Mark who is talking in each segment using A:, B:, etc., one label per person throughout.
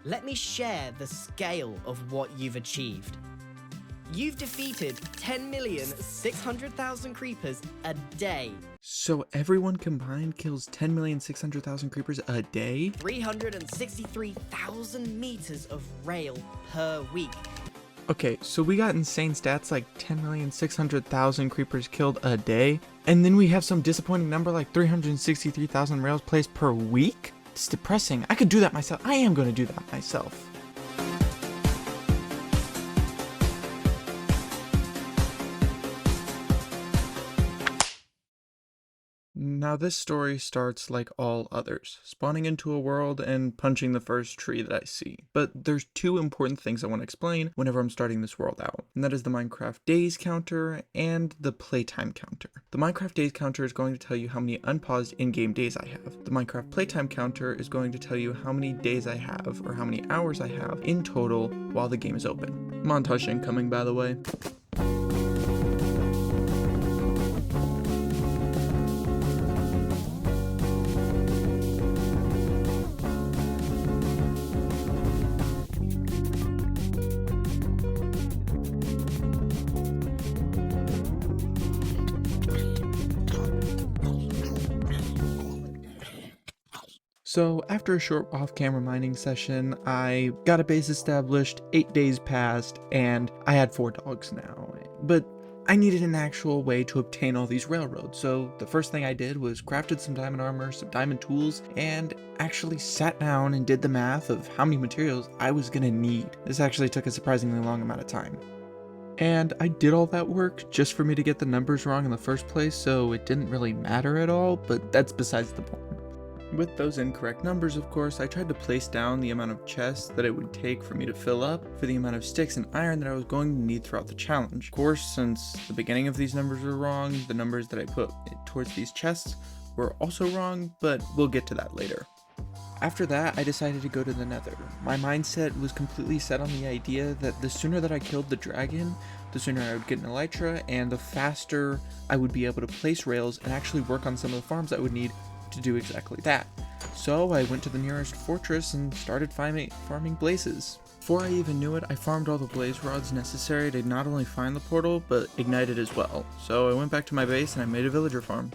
A: let me share the scale of what you've achieved. You've defeated 10,600,000 creepers a day.
B: So everyone combined kills 10,600,000 creepers a day?
A: 363,000 meters of rail per week.
B: Okay, so we got insane stats like 10,600,000 creepers killed a day, and then we have some disappointing number like 363,000 rails placed per week? It's depressing. I could do that myself. I am going to do that myself. Now this story starts like all others, spawning into a world and punching the first tree that I see. But there's two important things I want to explain whenever I'm starting this world out, and that is the Minecraft days counter and the playtime counter. The Minecraft days counter is going to tell you how many unpaused in-game days I have. The Minecraft playtime counter is going to tell you how many days I have, or how many hours I have in total while the game is open. Montage incoming, by the way. So after a short off-camera mining session, I got a base established, 8 days passed, and I had 4 dogs now. But I needed an actual way to obtain all these railroads, so the first thing I did was crafted some diamond armor, some diamond tools, and actually sat down and did the math of how many materials I was gonna need. This actually took a surprisingly long amount of time. And I did all that work just for me to get the numbers wrong in the first place, so it didn't really matter at all, but that's besides the point. With those incorrect numbers, of course, I tried to place down the amount of chests that it would take for me to fill up for the amount of sticks and iron that I was going to need throughout the challenge. Of course, since the beginning of these numbers were wrong, the numbers that I put towards these chests were also wrong, but we'll get to that later. After that, I decided to go to the Nether. My mindset was completely set on the idea that the sooner that I killed the dragon, the sooner I would get an elytra, and the faster I would be able to place rails and actually work on some of the farms I would need to do exactly that. So I went to the nearest fortress and started farming blazes. Before I even knew it, I farmed all the blaze rods necessary to not only find the portal, but ignite it as well. So I went back to my base and I made a villager farm.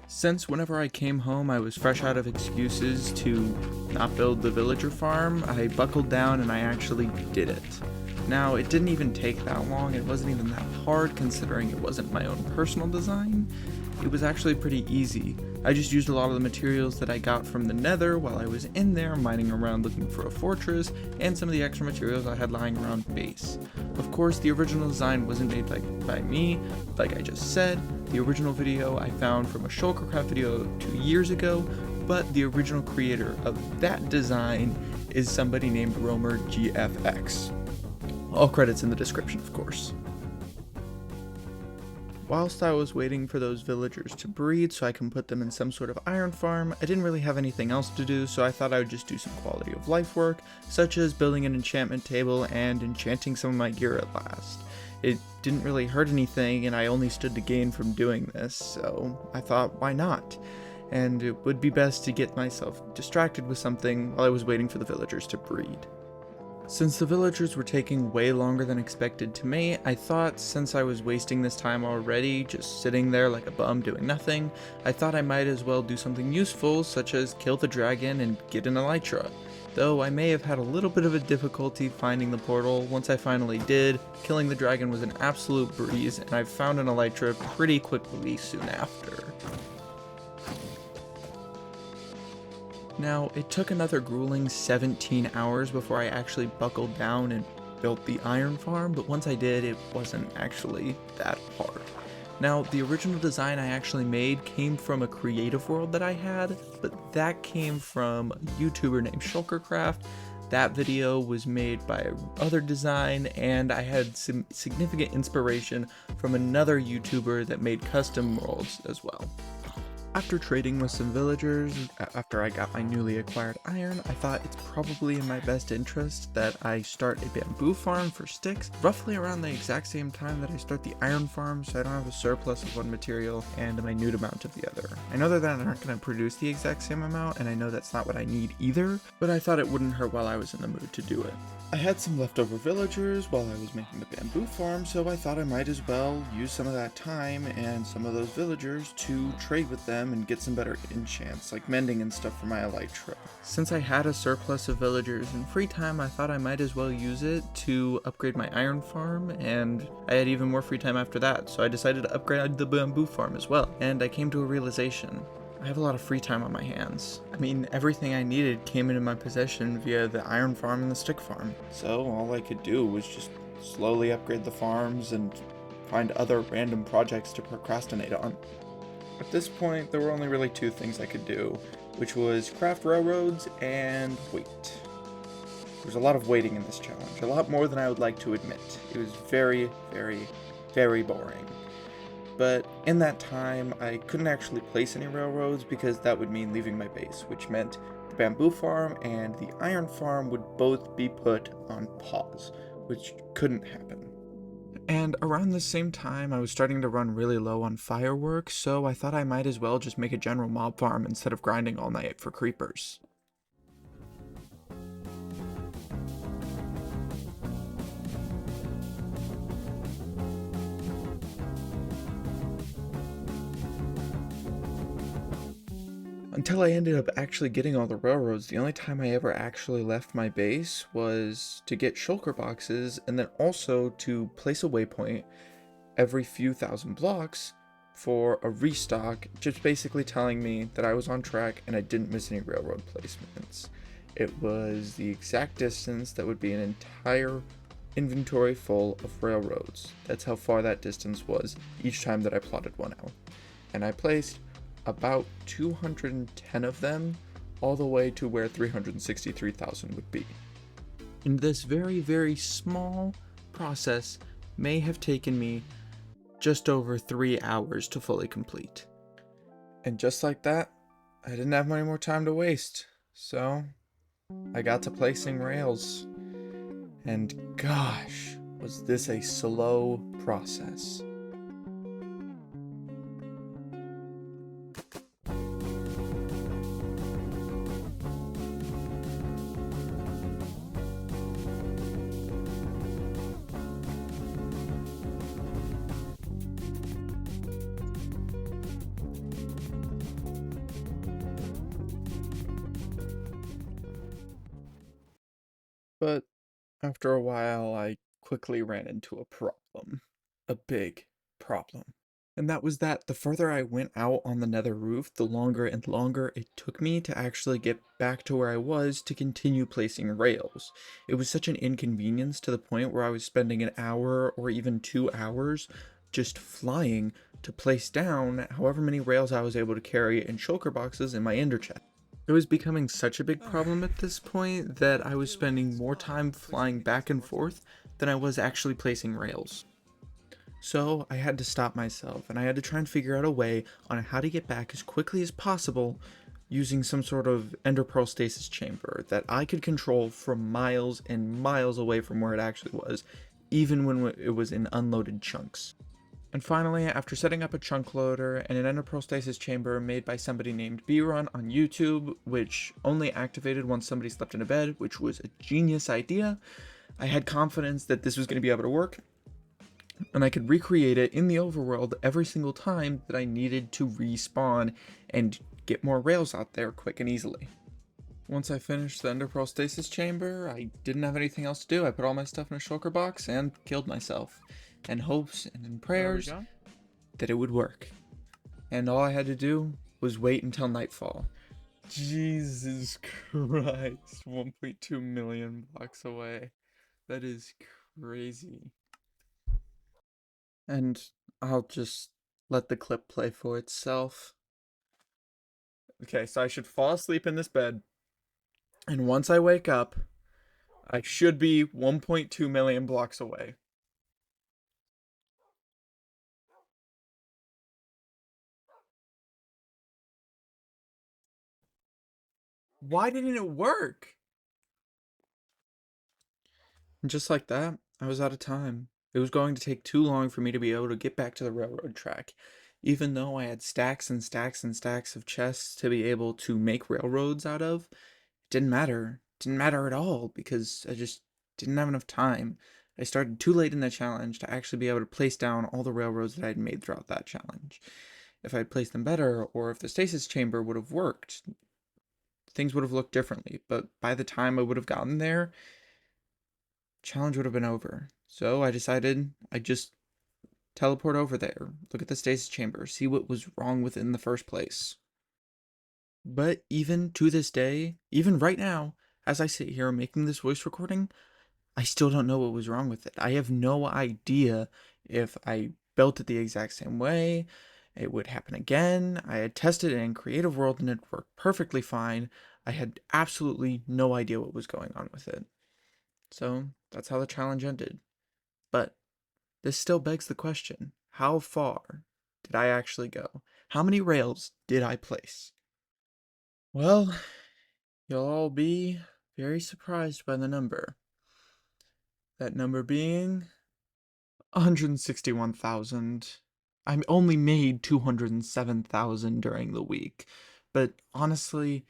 B: Since whenever I came home I was fresh out of excuses to not build the villager farm, I buckled down and I actually did it. Now, it didn't even take that long, it wasn't even that hard considering it wasn't my own personal design. It was actually pretty easy. I just used a lot of the materials that I got from the Nether while I was in there mining around looking for a fortress, and some of the extra materials I had lying around base. Of course, the original design wasn't made by me, like I just said. The original video I found from a Shulkercraft video 2 years ago, but the original creator of that design is somebody named Romer GFX. All credits in the description, of course. Whilst I was waiting for those villagers to breed so I can put them in some sort of iron farm, I didn't really have anything else to do, so I thought I would just do some quality of life work, such as building an enchantment table and enchanting some of my gear at last. It didn't really hurt anything, and I only stood to gain from doing this, so I thought, why not? And it would be best to get myself distracted with something while I was waiting for the villagers to breed. Since the villagers were taking way longer than expected to mate, I thought since I was wasting this time already, just sitting there like a bum doing nothing, I thought I might as well do something useful, such as kill the dragon and get an elytra. Though I may have had a little bit of a difficulty finding the portal, once I finally did, killing the dragon was an absolute breeze, and I found an elytra pretty quickly soon after. Now, it took another grueling 17 hours before I actually buckled down and built the iron farm, but once I did, it wasn't actually that hard. Now, the original design I actually made came from a creative world that I had, but that came from a YouTuber named Shulkercraft. That video was made by other design, and I had some significant inspiration from another YouTuber that made custom worlds as well. After trading with some villagers, after I got my newly acquired iron, I thought it's probably in my best interest that I start a bamboo farm for sticks, roughly around the exact same time that I start the iron farm, so I don't have a surplus of one material and a minute amount of the other. I know that aren't going to produce the exact same amount, and I know that's not what I need either, but I thought it wouldn't hurt while I was in the mood to do it. I had some leftover villagers while I was making the bamboo farm, so I thought I might as well use some of that time and some of those villagers to trade with them and get some better enchants, like mending and stuff for my elytra. Since I had a surplus of villagers and free time, I thought I might as well use it to upgrade my iron farm, and I had even more free time after that, so I decided to upgrade the bamboo farm as well. And I came to a realization. I have a lot of free time on my hands. I mean, everything I needed came into my possession via the iron farm and the stick farm. So all I could do was just slowly upgrade the farms and find other random projects to procrastinate on. At this point, there were only really two things I could do, which was craft railroads and wait. There was a lot of waiting in this challenge, a lot more than I would like to admit. It was very, very, very boring. But in that time, I couldn't actually place any railroads because that would mean leaving my base, which meant the bamboo farm and the iron farm would both be put on pause, which couldn't happen. And around the same time, I was starting to run really low on fireworks, so I thought I might as well just make a general mob farm instead of grinding all night for creepers. Until I ended up actually getting all the railroads, the only time I ever actually left my base was to get shulker boxes and then also to place a waypoint every few thousand blocks for a restock, just basically telling me that I was on track and I didn't miss any railroad placements. It was the exact distance that would be an entire inventory full of railroads. That's how far that distance was each time that I plotted one out. And I placed about 210 of them all the way to where 363,000 would be. And this very, very small process may have taken me just over 3 hours to fully complete. And just like that, I didn't have any more time to waste, so I got to placing rails. And gosh, was this a slow process. But after a while, I quickly ran into a problem. A big problem. And that was that the further I went out on the nether roof, the longer and longer it took me to actually get back to where I was to continue placing rails. It was such an inconvenience to the point where I was spending an hour or even 2 hours just flying to place down however many rails I was able to carry in shulker boxes in my ender chest. It was becoming such a big problem at this point that I was spending more time flying back and forth than I was actually placing rails. So I had to stop myself and I had to try and figure out a way on how to get back as quickly as possible using some sort of ender pearl stasis chamber that I could control from miles and miles away from where it actually was, even when it was in unloaded chunks. And finally, after setting up a chunk loader and an ender pearl stasis chamber made by somebody named B-Run on YouTube, which only activated once somebody slept in a bed, which was a genius idea, I had confidence that this was going to be able to work, and I could recreate it in the overworld every single time that I needed to respawn and get more rails out there quick and easily. Once I finished the ender pearl stasis chamber, I didn't have anything else to do. I put all my stuff in a shulker box and killed myself, in hopes and in prayers that it would work. And all I had to do was wait until nightfall. Jesus Christ, 1.2 million blocks away. That is crazy. And I'll just let the clip play for itself. Okay, so I should fall asleep in this bed, and once I wake up, I should be 1.2 million blocks away. Why didn't it work? And just like that, I was out of time. It was going to take too long for me to be able to get back to the railroad track. Even though I had stacks and stacks and stacks of chests to be able to make railroads out of, it didn't matter. It didn't matter at all because I just didn't have enough time. I started too late in the challenge to actually be able to place down all the railroads that I had made throughout that challenge. If I had placed them better, or if the stasis chamber would have worked, things would have looked differently. But by the time I would have gotten there, challenge would have been over. So I decided I'd just teleport over there, look at the stasis chamber, see what was wrong with it in the first place. But even to this day, even right now, as I sit here making this voice recording, I still don't know what was wrong with it. I have no idea if I built it the exact same way, it would happen again. I had tested it in Creative World and it worked perfectly fine. I had absolutely no idea what was going on with it. So that's how the challenge ended. But this still begs the question, how far did I actually go? How many rails did I place? Well, you'll all be very surprised by the number. That number being 161,000. I only made 207,000 during the week, but honestly,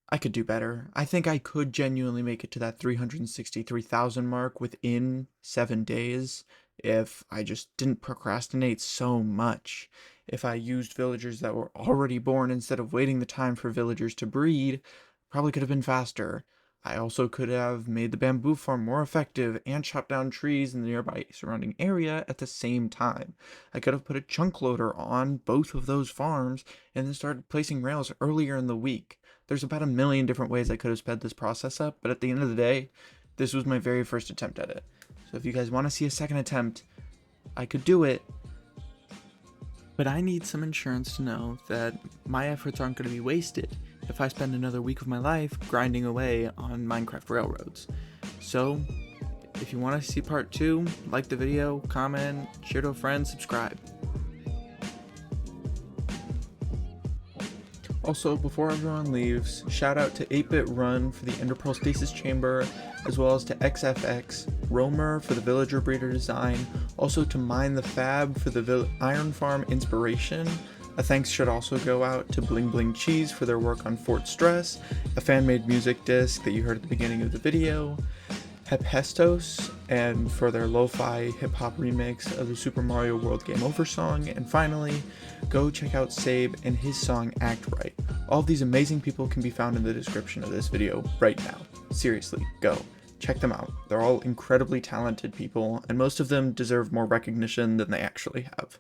B: I could do better. I think I could genuinely make it to that 363,000 mark within 7 days if I just didn't procrastinate so much. If I used villagers that were already born instead of waiting the time for villagers to breed, probably could have been faster. I also could have made the bamboo farm more effective and chopped down trees in the nearby surrounding area at the same time. I could have put a chunk loader on both of those farms and then started placing rails earlier in the week. There's about a million different ways I could have sped this process up, but at the end of the day, this was my very first attempt at it. So if you guys want to see a second attempt, I could do it. But I need some insurance to know that my efforts aren't going to be wasted if I spend another week of my life grinding away on Minecraft railroads. So, if you want to see part 2, like the video, comment, share to a friend, subscribe. Also, before everyone leaves, shout out to 8-Bit Run for the Ender Pearl Stasis Chamber, as well as to XFX, Roamer for the Villager Breeder design, also to Mine the Fab for the Iron Farm inspiration. A thanks should also go out to Bling Bling Cheese for their work on Fort Stress, a fan-made music disc that you heard at the beginning of the video, Hepestos, and for their lo-fi hip-hop remix of the Super Mario World Game Over song, and finally, go check out Sabe and his song Act Right. All of these amazing people can be found in the description of this video right now. Seriously, go. Check them out. They're all incredibly talented people, and most of them deserve more recognition than they actually have.